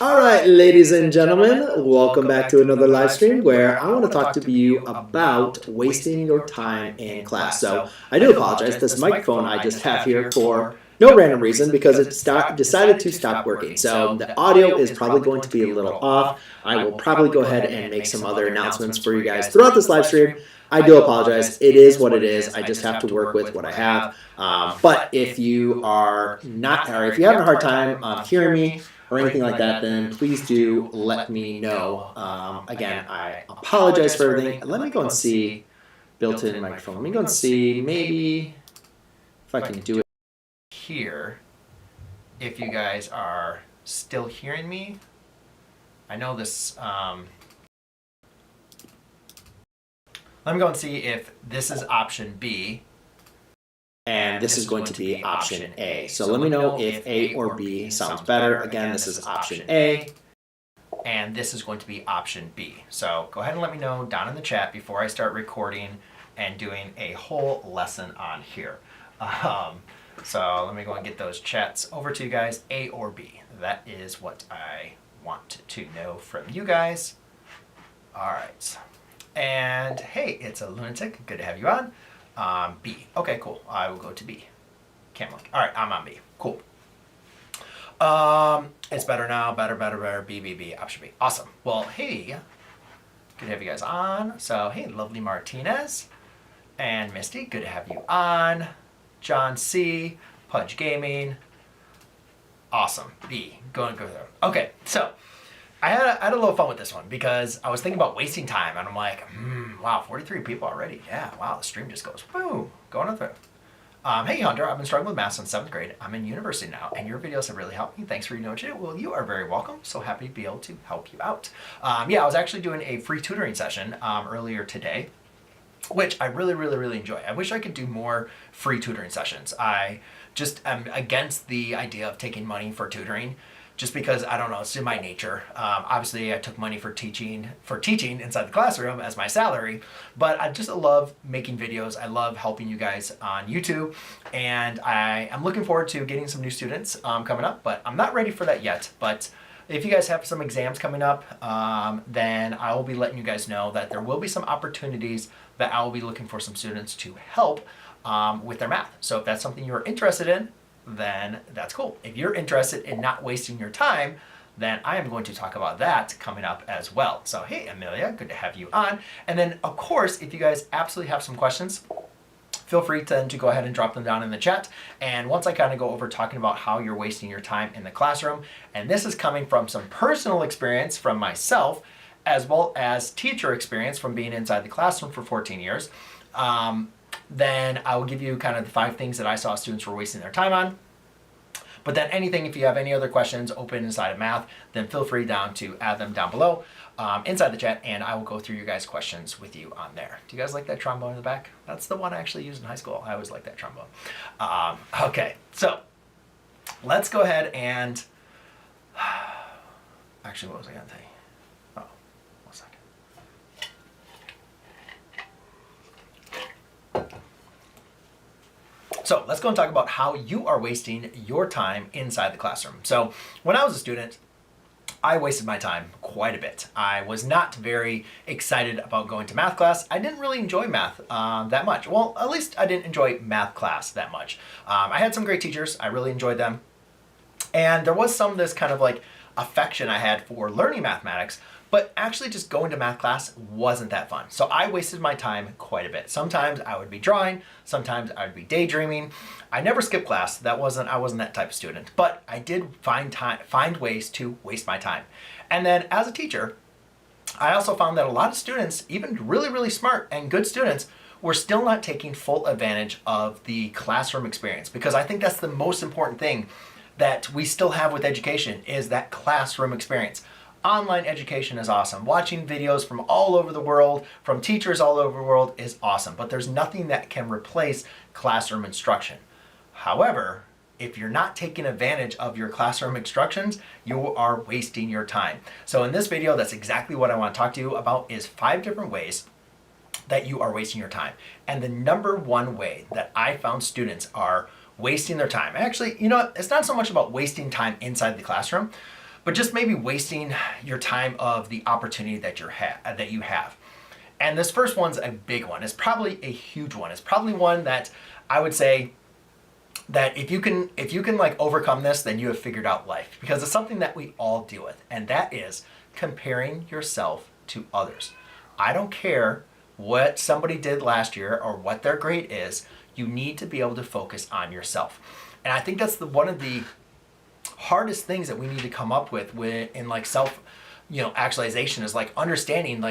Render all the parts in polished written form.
All right, ladies and gentlemen, welcome back to another live stream where I want to talk to you about wasting your time in class. So I do apologize. This microphone I just have here for no random reason because it decided to stop working. So the audio is probably going to be a little off. I will probably go ahead and make some other announcements for you guys throughout this live stream. I do apologize. It is what it is. I just have to work with what I have. But if you are not, or if you have a hard time hearing me, or anything like that, then please do let me know. Again, I apologize for everything. Let me go and see built-in microphone. Let me go and see maybe if I can do it here. If you guys are still hearing me, I know this. Let me go and see if this is option B. And this is going to be option A. So let me know if A or B sounds better. Again, this is option A. And this is going to be option B. So go ahead and let me know down in the chat before I start recording and doing a whole lesson on here. So let me go and get those chats over to you guys, A or B. That is what I want to know from you guys. All right. And hey, it's a lunatic. Good to have you on. B. Okay, cool. I will go to B. Can't look. All right, I'm on B. Cool. It's better now. Better. B. Option B. Awesome. Well, hey, good to have you guys on. So, hey, lovely Martinez and Misty, good to have you on. John C. Pudge Gaming. Awesome. B. Go there. Okay, so I had a little fun with this one because I was thinking about wasting time, and I'm like, wow, 43 people already. Yeah, wow, the stream just goes, boom, going up there. Hey, Hunter, I've been struggling with math since 7th grade. I'm in university now, and your videos have really helped me. Thanks for your note. Well, you are very welcome. So happy to be able to help you out. Yeah, I was actually doing a free tutoring session earlier today, which I really enjoy. I wish I could do more free tutoring sessions. I just am against the idea of taking money for tutoring, just because, I don't know, it's in my nature. Obviously, I took money for teaching inside the classroom as my salary, but I just love making videos. I love helping you guys on YouTube, and I am looking forward to getting some new students coming up, but I'm not ready for that yet. But if you guys have some exams coming up, then I will be letting you guys know that there will be some opportunities that I will be looking for some students to help with their math. So if that's something you're interested in, then that's cool. If you're interested in not wasting your time, then I am going to talk about that coming up as well. So hey, Amelia, good to have you on. And then, of course, if you guys absolutely have some questions, feel free to go ahead and drop them down in the chat. And once I kind of go over talking about how you're wasting your time in the classroom, and this is coming from some personal experience from myself, as well as teacher experience from being inside the classroom for 14 years, then I will give you kind of the 5 things that I saw students were wasting their time on. But then if you have any other questions open inside of math, then feel free to add them down below inside the chat, and I will go through your guys' questions with you on there. Do you guys like that trombone in the back? That's the one I actually used in high school. I always like that trombone. Okay, so let's go ahead and, actually, what was I going to tell you? Oh, 1 second. So let's go and talk about how you are wasting your time inside the classroom. So when I was a student, I wasted my time quite a bit. I was not very excited about going to math class. I didn't really enjoy math that much. Well, at least I didn't enjoy math class that much. I had some great teachers. I really enjoyed them. And there was some of this kind of like affection I had for learning mathematics, but actually just going to math class wasn't that fun. So I wasted my time quite a bit. Sometimes I would be drawing, sometimes I would be daydreaming. I never skipped class. I wasn't that type of student, but I did find ways to waste my time. And then as a teacher, I also found that a lot of students, even really smart and good students, were still not taking full advantage of the classroom experience, because I think that's the most important thing that we still have with education is that classroom experience. Online education is awesome. Watching videos from all over the world, from teachers all over the world is awesome, but there's nothing that can replace classroom instruction. However, if you're not taking advantage of your classroom instructions, you are wasting your time. So in this video, that's exactly what I want to talk to you about is 5 different ways that you are wasting your time. And the number one way that I found students are wasting their time. Actually, you know what? It's not so much about wasting time inside the classroom, but just maybe wasting your time of the opportunity that you have. And this first one's a big one. It's probably a huge one. It's probably one that I would say that if you can like overcome this, then you have figured out life, because it's something that we all deal with, and that is comparing yourself to others. I don't care what somebody did last year or what their grade is. You need to be able to focus on yourself. And I think that's one of the hardest things that we need to come up with in like self, actualization, is like understanding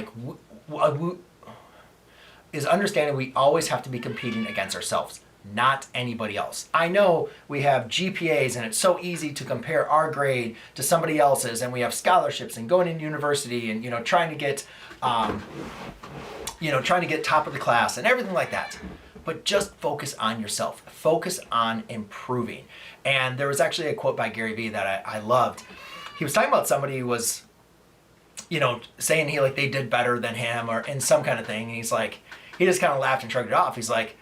understanding we always have to be competing against ourselves, not anybody else. I know we have GPAs and it's so easy to compare our grade to somebody else's, and we have scholarships and going into university and trying to get top of the class and everything like that. But just focus on yourself. Focus on improving. And there was actually a quote by Gary Vee that I loved. He was talking about somebody who was, saying they did better than him or in some kind of thing. And he's like, he just kind of laughed and shrugged it off. He's like,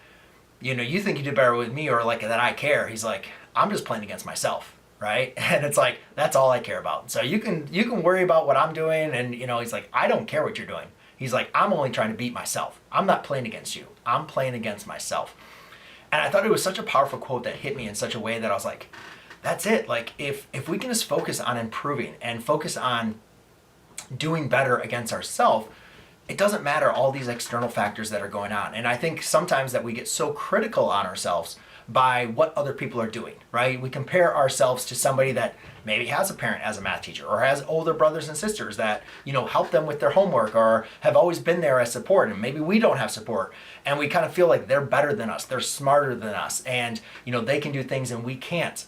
you think you did better with me, or like that I care. He's like, I'm just playing against myself, right? And it's like, that's all I care about. So you can worry about what I'm doing, and he's like, I don't care what you're doing. He's like, I'm only trying to beat myself. I'm not playing against you. I'm playing against myself. And I thought it was such a powerful quote that hit me in such a way that I was like, that's it. Like if we can just focus on improving and focus on doing better against ourselves, it doesn't matter all these external factors that are going on. And I think sometimes that we get so critical on ourselves by what other people are doing, right? We compare ourselves to somebody that maybe has a parent as a math teacher, or has older brothers and sisters that, help them with their homework, or have always been there as support, and maybe we don't have support. And we kind of feel like they're better than us, they're smarter than us, and, they can do things and we can't.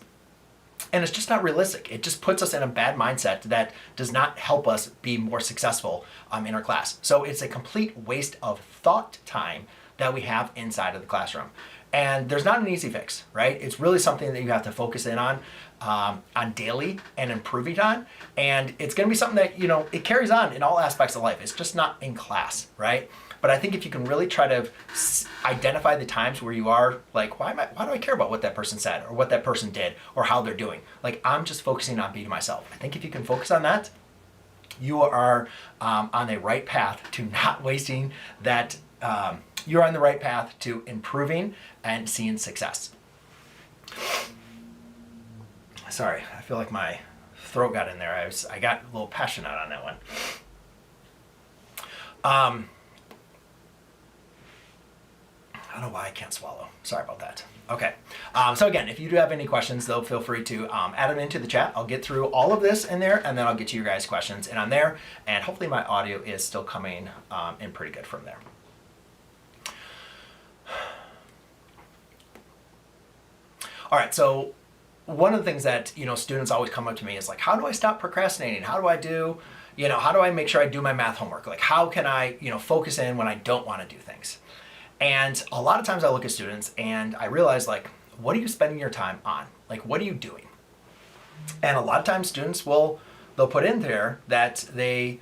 And it's just not realistic. It just puts us in a bad mindset that does not help us be more successful in our class. So it's a complete waste of thought time that we have inside of the classroom. And there's not an easy fix, right? It's really something that you have to focus in on daily and improving on. And it's going to be something that, it carries on in all aspects of life. It's just not in class, right? But I think if you can really try to identify the times where you are like, why do I care about what that person said or what that person did or how they're doing? Like, I'm just focusing on beating myself. I think if you can focus on that, you are on the right path to not wasting that. You're on the right path to improving and seeing success. Sorry, I feel like my throat got in there. I got a little passionate on that one. I don't know why I can't swallow. Sorry about that. Okay. So again, if you do have any questions, though, feel free to add them into the chat. I'll get through all of this in there, and then I'll get to your guys' questions in on there. And hopefully my audio is still coming in pretty good from there. All right. So one of the things that, students always come up to me is like, how do I stop procrastinating? How do I do, how do I make sure I do my math homework? Like, how can I, focus in when I don't want to do things? And a lot of times I look at students and I realize, like, what are you spending your time on? Like, what are you doing? And a lot of times students they'll put in there that a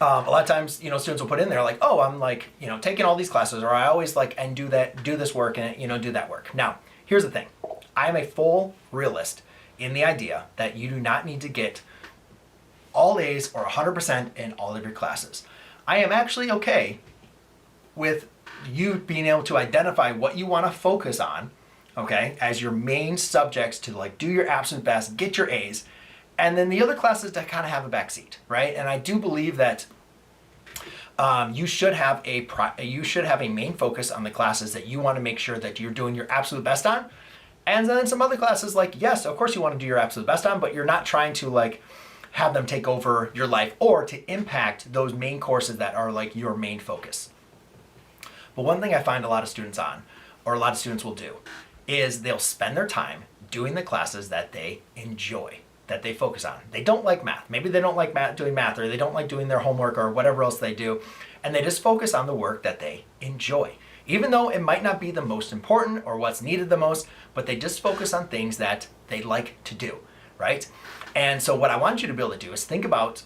lot of times, students will put in there like, oh, I'm like, taking all these classes, or I always like, and do this work and, do that work. Now, here's the thing. I am a full realist in the idea that you do not need to get all A's or 100% in all of your classes. I am actually okay with you being able to identify what you want to focus on, okay, as your main subjects to like do your absolute best, get your A's, and then the other classes to kind of have a backseat, right? And I do believe that you should have a main focus on the classes that you want to make sure that you're doing your absolute best on. And then some other classes, like, yes, of course you want to do your absolute best on, but you're not trying to like have them take over your life or to impact those main courses that are like your main focus. But one thing I find a lot of students will do, is they'll spend their time doing the classes that they enjoy, that they focus on. They don't like math. Maybe they don't like doing math, or they don't like doing their homework or whatever else they do. And they just focus on the work that they enjoy. Even though it might not be the most important or what's needed the most, but they just focus on things that they like to do, right? And so what I want you to be able to do is think about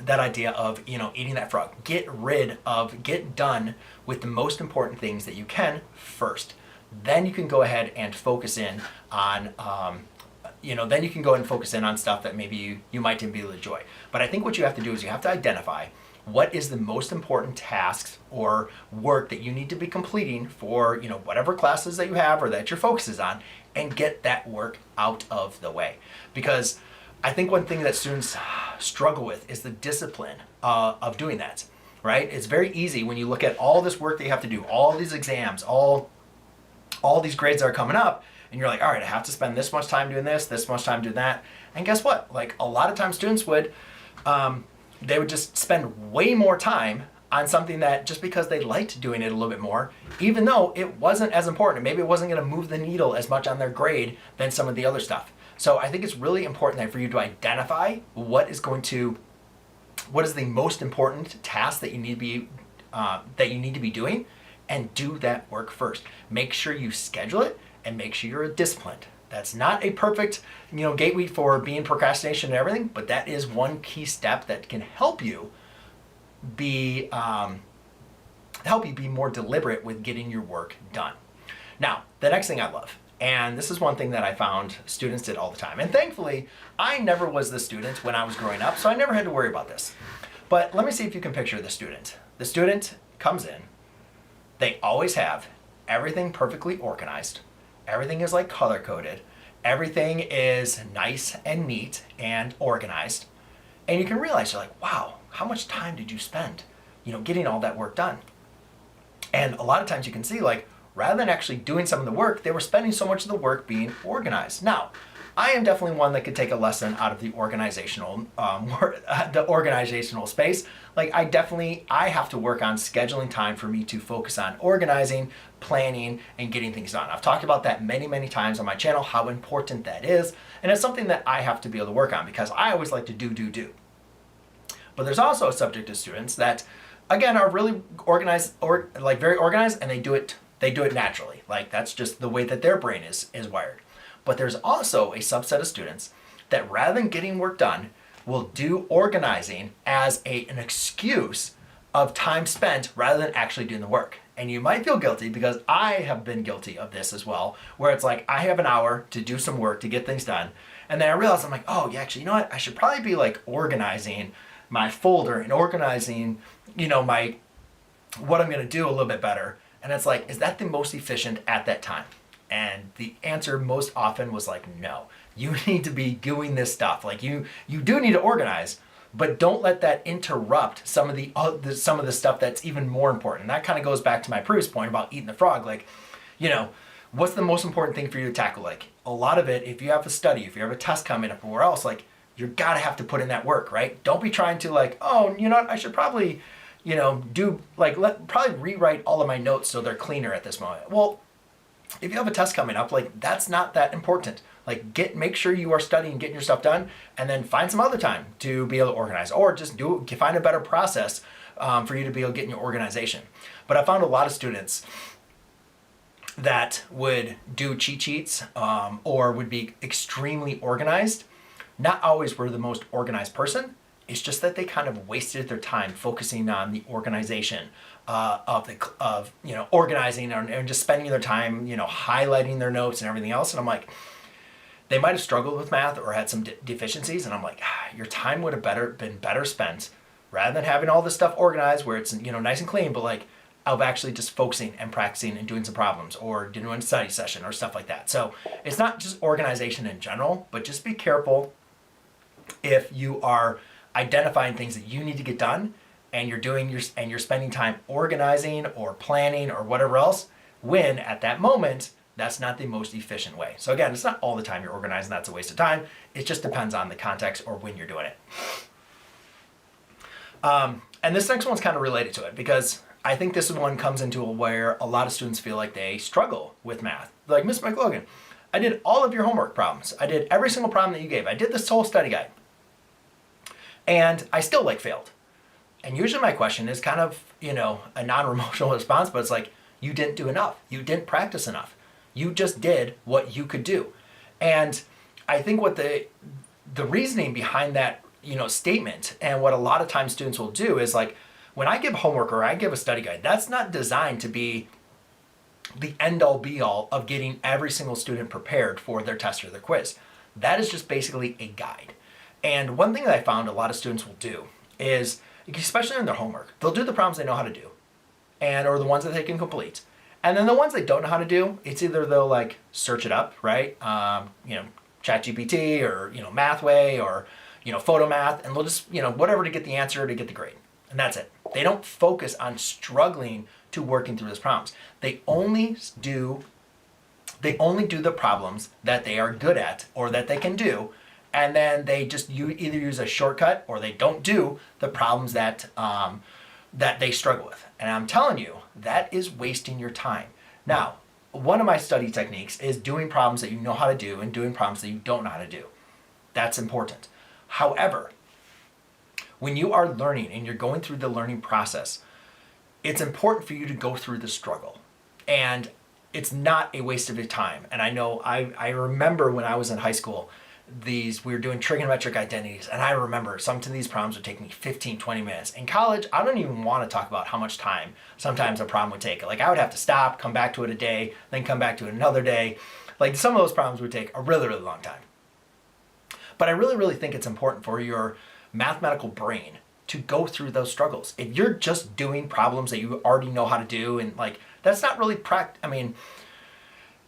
that idea of, eating that frog. Get done with the most important things that you can first. then you can go ahead and focus in on, then you can go ahead and focus in on stuff that maybe you might be able to enjoy. But I think what you have to do is you have to identify what is the most important tasks or work that you need to be completing for, whatever classes that you have or that your focus is on, and get that work out of the way. Because I think one thing that students struggle with is the discipline of doing that, right? It's very easy when you look at all this work that you have to do, all these exams, all these grades that are coming up, and you're like, all right, I have to spend this much time doing this much time doing that. And guess what? Like a lot of times students would, they would just spend way more time on something that just because they liked doing it a little bit more, even though it wasn't as important. Maybe it wasn't going to move the needle as much on their grade than some of the other stuff. So I think it's really important that for you to identify what is the most important task that you need to be doing, and do that work first. Make sure you schedule it and make sure you're disciplined. That's not a perfect, gateway for being procrastination and everything, but that is one key step that can help you be more deliberate with getting your work done. Now, the next thing I love, and this is one thing that I found students did all the time, and thankfully, I never was the student when I was growing up, so I never had to worry about this. But let me see if you can picture the student. The student comes in, they always have everything perfectly organized. Everything is like color coded. Everything is nice and neat and organized. And you can realize, you're like, wow, how much time did you spend, getting all that work done? And a lot of times you can see, like, rather than actually doing some of the work, they were spending so much of the work being organized. Now, I am definitely one that could take a lesson out of the organizational space. Like I have to work on scheduling time for me to focus on organizing, planning, and getting things done. I've talked about that many, many times on my channel, how important that is. And it's something that I have to be able to work on because I always like to do. But there's also a subject of students that, again, are really organized or like very organized, and they do it naturally. Like that's just the way that their brain is wired. But there's also a subset of students that rather than getting work done, will do organizing as an excuse of time spent rather than actually doing the work. And you might feel guilty because I have been guilty of this as well, where it's like I have an hour to do some work to get things done. And then I realize I'm like, oh yeah, actually, you know what? I should probably be like organizing my folder and organizing, what I'm gonna do a little bit better. And it's like, is that the most efficient at that time? And the answer most often was like, no, you need to be doing this stuff. Like you do need to organize, but don't let that interrupt some of the stuff that's even more important. And that kind of goes back to my previous point about eating the frog. Like, what's the most important thing for you to tackle? Like a lot of it, if you have a study, if you have a test coming up or where else, like you're gotta have to put in that work, right? Don't be trying to like, oh, you know what, I should probably, probably rewrite all of my notes so they're cleaner at this moment. Well, if you have a test coming up, like that's not that important. Like make sure you are studying, getting your stuff done, and then find some other time to be able to organize, or just find a better process for you to be able to get in your organization. But I found a lot of students that would do cheat sheets or would be extremely organized. Not always were the most organized person. It's just that they kind of wasted their time focusing on the organization of organizing and just spending their time, highlighting their notes and everything else. And I'm like, they might have struggled with math or had some deficiencies. And I'm like, your time would have been better spent rather than having all this stuff organized where it's, nice and clean, but like of actually just focusing and practicing and doing some problems or doing a study session or stuff like that. So it's not just organization in general, but just be careful if you are identifying things that you need to get done and you're spending time organizing or planning or whatever else, when at that moment that's not the most efficient way. So again, it's not all the time you're organizing that's a waste of time. It just depends on the context or when you're doing it. And this next one's kind of related to it because I think this one comes into where a lot of students feel like they struggle with math. They're like, Ms. McLogan, I did all of your homework problems. I did every single problem that you gave. I did this whole study guide. And I still failed. And usually my question is kind of, a non-emotional response, but it's like, you didn't do enough. You didn't practice enough. You just did what you could do. And I think what the reasoning behind that, statement and what a lot of times students will do is like, when I give homework or I give a study guide, that's not designed to be the end-all be-all of getting every single student prepared for their test or their quiz. That is just basically a guide. And one thing that I found a lot of students will do is, especially in their homework, they'll do the problems they know how to do, or the ones that they can complete. And then the ones they don't know how to do, it's either they'll like search it up, right? ChatGPT or, Mathway or, Photomath, and they'll just, whatever to get the answer to get the grade. And that's it. They don't focus on struggling to working through those problems. They only do the problems that they are good at or that they can do, and then they just either use a shortcut or they don't do the problems that they struggle with. And I'm telling you, that is wasting your time. Now, one of my study techniques is doing problems that you know how to do and doing problems that you don't know how to do. That's important. However, when you are learning and you're going through the learning process, it's important for you to go through the struggle. And it's not a waste of your time. And I know, I remember when I was in high school, we were doing trigonometric identities, and I remember some of these problems would take me 15, 20 minutes. In college, I don't even want to talk about how much time sometimes a problem would take. Like, I would have to stop, come back to it a day, then come back to it another day. Like, some of those problems would take a really, really long time. But I really, really think it's important for your mathematical brain to go through those struggles. If you're just doing problems that you already know how to do, and like, that's not really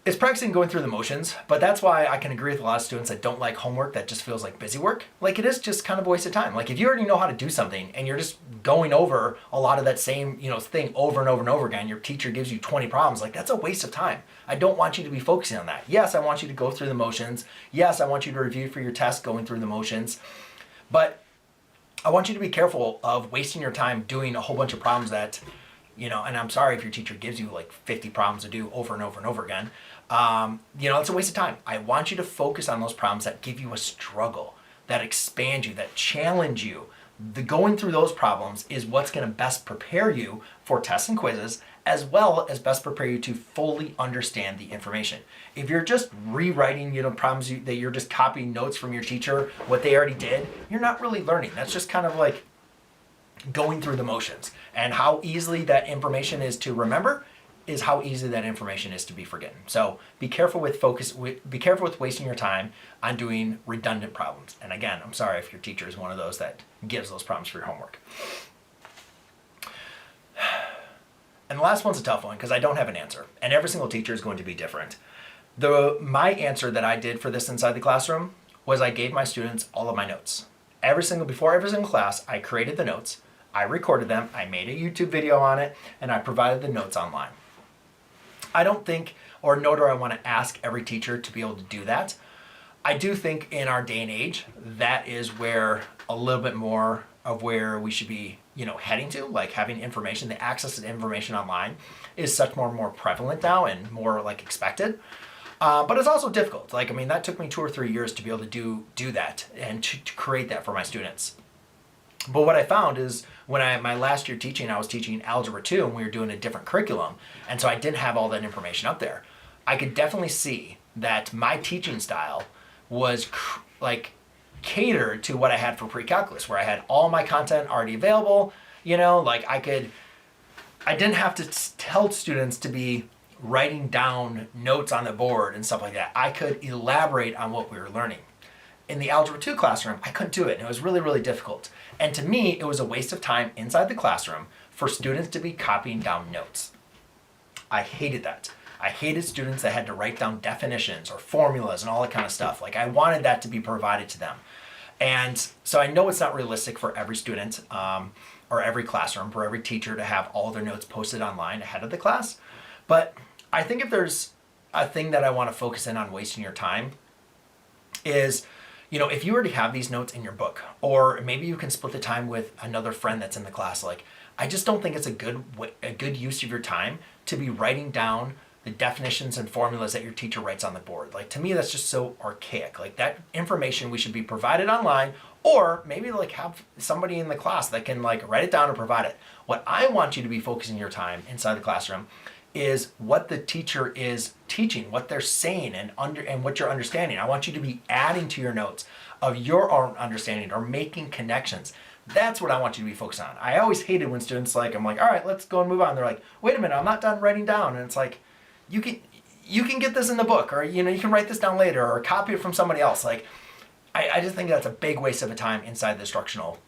it's practicing going through the motions, but that's why I can agree with a lot of students that don't like homework that just feels like busy work. Like, it is just kind of a waste of time. Like, if you already know how to do something and you're just going over a lot of that same, thing over and over and over again, your teacher gives you 20 problems, like, that's a waste of time. I don't want you to be focusing on that. Yes, I want you to go through the motions. Yes, I want you to review for your test going through the motions, but I want you to be careful of wasting your time doing a whole bunch of problems that, and I'm sorry if your teacher gives you like 50 problems to do over and over and over again. It's a waste of time. I want you to focus on those problems that give you a struggle, that expand you, that challenge you. The going through those problems is what's going to best prepare you for tests and quizzes, as well as best prepare you to fully understand the information. If you're just rewriting, problems that you're just copying notes from your teacher, what they already did, you're not really learning. That's just kind of like going through the motions. And how easily that information is to remember is how easy that information is to be forgotten. So be careful with be careful with wasting your time on doing redundant problems. And again, I'm sorry if your teacher is one of those that gives those problems for your homework. And the last one's a tough one because I don't have an answer, and every single teacher is going to be different. My answer that I did for this inside the classroom was I gave my students all of my notes. Before every single class, I created the notes, I recorded them, I made a YouTube video on it, and I provided the notes online. I don't think, or nor do I want to ask every teacher to be able to do that. I do think in our day and age, that is where a little bit more of where we should be, heading to, like having information, the access to information online is such more prevalent now and more like expected. But it's also difficult. That took me 2 or 3 years to be able to do that and to create that for my students. But what I found is when my last year teaching, I was teaching Algebra 2 and we were doing a different curriculum. And so I didn't have all that information up there. I could definitely see that my teaching style was catered to what I had for pre-calculus, where I had all my content already available. I didn't have to tell students to be writing down notes on the board and stuff like that. I could elaborate on what we were learning. In the Algebra 2 classroom, I couldn't do it, and it was really, really difficult. And to me, it was a waste of time inside the classroom for students to be copying down notes. I hated that. I hated students that had to write down definitions or formulas and all that kind of stuff. I wanted that to be provided to them. And so I know it's not realistic for every student or every classroom, for every teacher to have all their notes posted online ahead of the class. But I think if there's a thing that I want to focus in on wasting your time is, if you already have these notes in your book, or maybe you can split the time with another friend that's in the class, I just don't think it's a good use of your time to be writing down the definitions and formulas that your teacher writes on the board. To me, that's just so archaic. That information we should be provided online, or maybe have somebody in the class that can write it down and provide it. What I want you to be focusing your time inside the classroom is what the teacher is teaching, what they're saying, and what you're understanding. I want you to be adding to your notes of your own understanding or making connections. That's what I want you to be focused on. I always hated when students I'm like, all right, let's go and move on. They're like, wait a minute, I'm not done writing down. And it's you can get this in the book, or you can write this down later, or copy it from somebody else. Like, I just think that's a big waste of a time inside the instructional,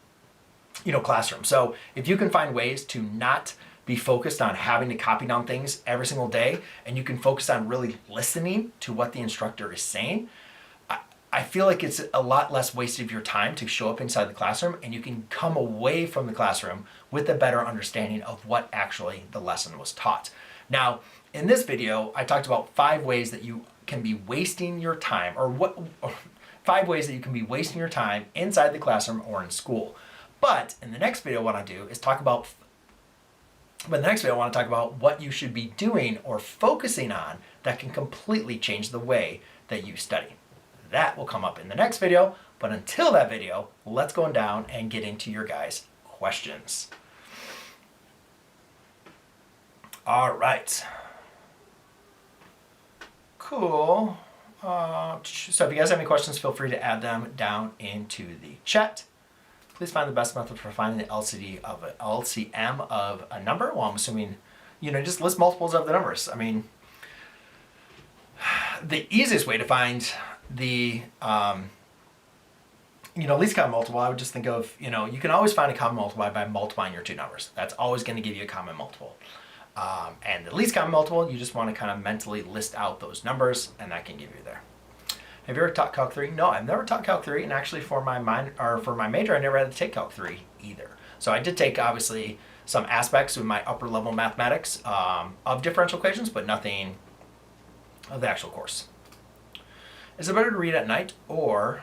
classroom. So if you can find ways to not be focused on having to copy down things every single day, and you can focus on really listening to what the instructor is saying, I feel like it's a lot less wasted of your time to show up inside the classroom, and you can come away from the classroom with a better understanding of what actually the lesson was taught. Now, in this video, I talked about 5 ways that you can be wasting your time, or 5 ways that you can be wasting your time inside the classroom or in school. But in the next video, what I do is talk about what you should be doing or focusing on that can completely change the way that you study. That will come up in the next video, but until that video, let's go down and get into your guys' questions. All right. Cool. So if you guys have any questions, feel free to add them down into the chat. Please find the best method for finding the LCM of a number. Well, I'm assuming, just list multiples of the numbers. I mean, the easiest way to find the least common multiple, I would just think of, you can always find a common multiple by multiplying your 2 numbers. That's always going to give you a common multiple. And the least common multiple, you just want to kind of mentally list out those numbers, and that can give you there. Have you ever taught Calc 3? No, I've never taught Calc 3, and actually for my major, I never had to take Calc 3 either. So I did take, obviously, some aspects of my upper level mathematics of differential equations, but nothing of the actual course. Is it better to read at night, or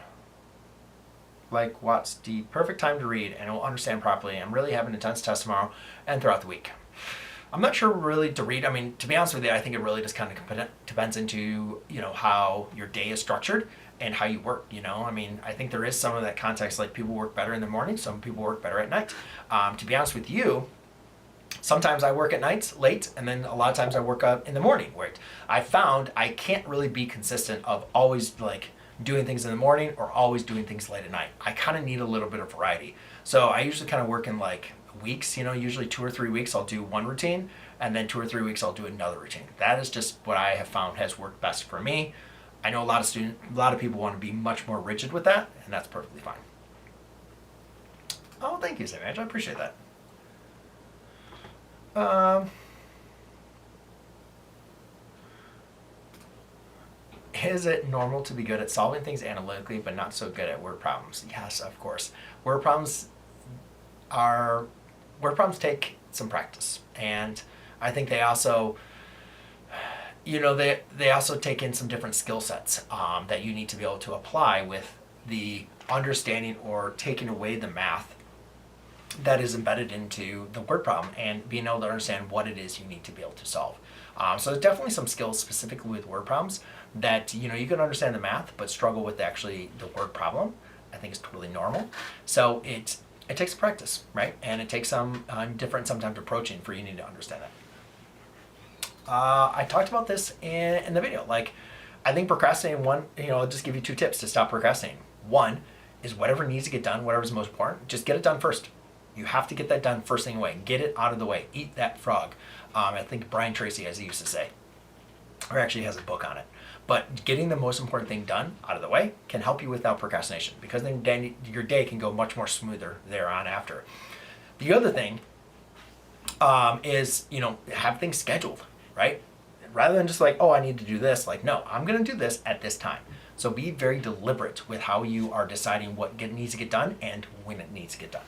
what's the perfect time to read and will understand properly? I'm really having an intense test tomorrow and throughout the week. I'm not sure really to read. I mean, to be honest with you, I think it really just kind of depends into, how your day is structured and how you work, I mean, I think there is some of that context, like people work better in the morning, some people work better at night. To be honest with you, sometimes I work at nights late, and then a lot of times I work in the morning late. I found I can't really be consistent of always doing things in the morning or always doing things late at night. I kind of need a little bit of variety. So I usually kind of work in weeks, usually 2 or 3 weeks I'll do one routine, and then 2 or 3 weeks I'll do another routine. That is just what I have found has worked best for me. I know a lot of people want to be much more rigid with that, and that's perfectly fine. Oh, thank you, Samaj. I appreciate that. Is it normal to be good at solving things analytically but not so good at word problems? Yes, of course. Word problems take some practice, and I think they also they also take in some different skill sets that you need to be able to apply with the understanding or taking away the math that is embedded into the word problem and being able to understand what it is you need to be able to solve. So there's definitely some skills specifically with word problems that you can understand the math but struggle with actually the word problem. I think it's totally normal. So it takes practice, right? And it takes some different sometimes approaching for you need to understand it. I talked about this in the video. I think procrastinating, I'll just give you 2 tips to stop procrastinating. 1 is whatever needs to get done, whatever's most important, just get it done first. You have to get that done first thing away. Get it out of the way. Eat that frog. I think Brian Tracy, as he used to say, or actually has a book on it. But getting the most important thing done out of the way can help you without procrastination, because then your day can go much more smoother thereon after. The other thing is, have things scheduled, right? Rather than just I need to do this, no, I'm going to do this at this time. So be very deliberate with how you are deciding what needs to get done and when it needs to get done.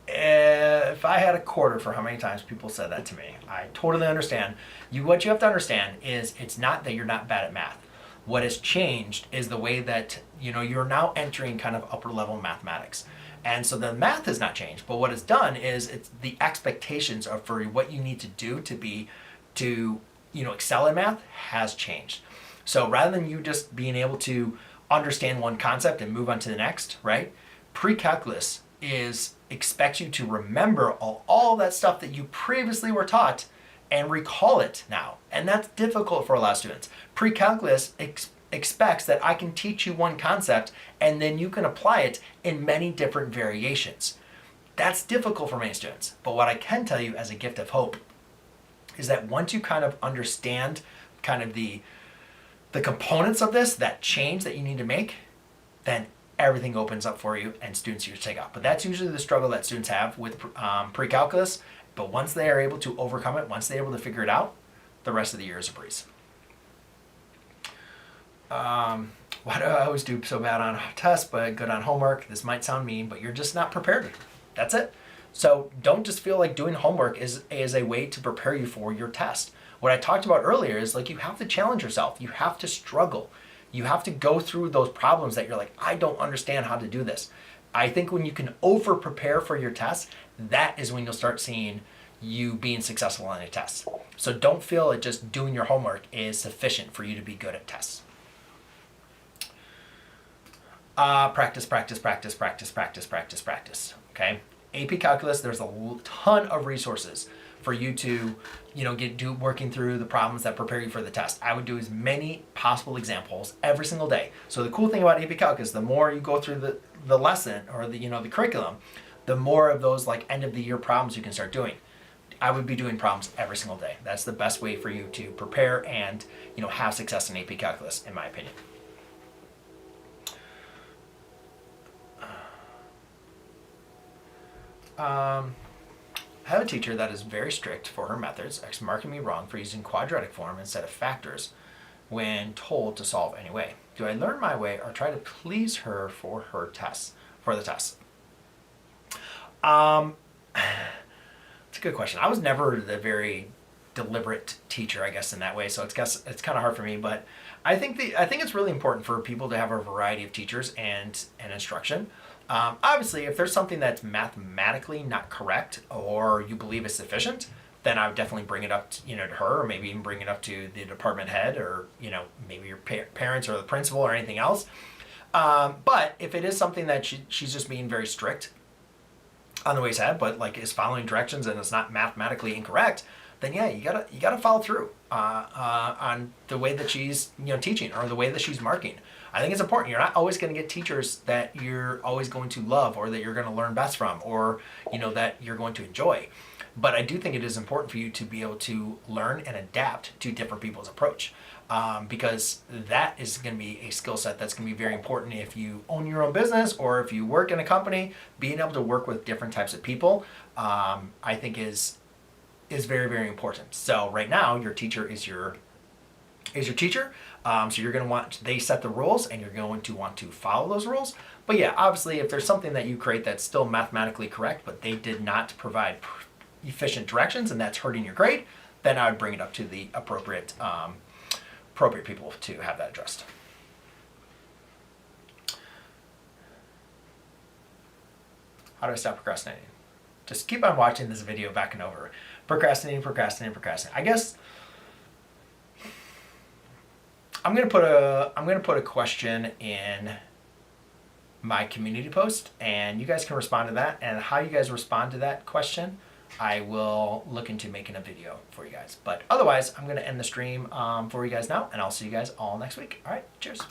If I had a quarter for how many times people said that to me, I totally understand. What you have to understand is it's not that you're not bad at math. What has changed is the way that you're now entering kind of upper level mathematics. And so the math has not changed, but what it's done is it's the expectations of for what you need to do to excel in math has changed. So rather than you just being able to understand one concept and move on to the next, right? Pre-calculus expects you to remember all that stuff that you previously were taught and recall it now. And that's difficult for a lot of students. Pre-calculus expects that I can teach you one concept and then you can apply it in many different variations. That's difficult for many students. But what I can tell you as a gift of hope is that once you kind of understand kind of the components of this, that change that you need to make, then everything opens up for you and students usually take off. But that's usually the struggle that students have with pre-calculus. But once they are able to overcome it, once they're able to figure it out, the rest of the year is a breeze. Why do I always do so bad on tests but good on homework? This might sound mean, but you're just not prepared. That's it. So don't just feel like doing homework is a way to prepare you for your test. What I talked about earlier is like you have to challenge yourself. You have to struggle. You have to go through those problems that you're like, I don't understand how to do this. I think when you can over prepare for your test, that is when you'll start seeing you being successful on a test. So don't feel that just doing your homework is sufficient for you to be good at tests. Practice, practice, practice, practice, practice, practice, practice. Okay? AP Calculus, there's a ton of resources for you to, working through the problems that prepare you for the test. I would do as many possible examples every single day. So the cool thing about AP Calculus, the more you go through the lesson or the curriculum, the more of those like end of the year problems you can start doing. I would be doing problems every single day. That's the best way for you to prepare and have success in AP Calculus, in my opinion. I have a teacher that is very strict for her methods, marking me wrong for using quadratic form instead of factors when told to solve anyway. Do I learn my way or try to please her for the test? It's a good question. I was never the very deliberate teacher, I guess, in that way, so it's kind of hard for me. But I think it's really important for people to have a variety of teachers and instruction. Obviously, if there's something that's mathematically not correct or you believe is sufficient, then I would definitely bring it up to her, or maybe even bring it up to the department head, or maybe your parents or the principal or anything else. But if it is something that she's just being very strict on the ways ahead, but like is following directions and it's not mathematically incorrect, then yeah, you gotta follow through on the way that she's teaching or the way that she's marking. I think it's important. You're not always going to get teachers that you're always going to love or that you're going to learn best from or that you're going to enjoy. But I do think it is important for you to be able to learn and adapt to different people's approach, because that is going to be a skill set that's going to be very important if you own your own business or if you work in a company. Being able to work with different types of people, I think is very, very important. So right now, your teacher is your teacher. So you're going to they set the rules and you're going to want to follow those rules. But yeah, obviously if there's something that you create that's still mathematically correct, but they did not provide efficient directions and that's hurting your grade, then I would bring it up to the appropriate people to have that addressed. How do I stop procrastinating? Just keep on watching this video back and over. Procrastinating. I guess I'm gonna put a question in my community post, and you guys can respond to that. And how you guys respond to that question, I will look into making a video for you guys. But otherwise, I'm gonna end the stream for you guys now, and I'll see you guys all next week. All right, cheers.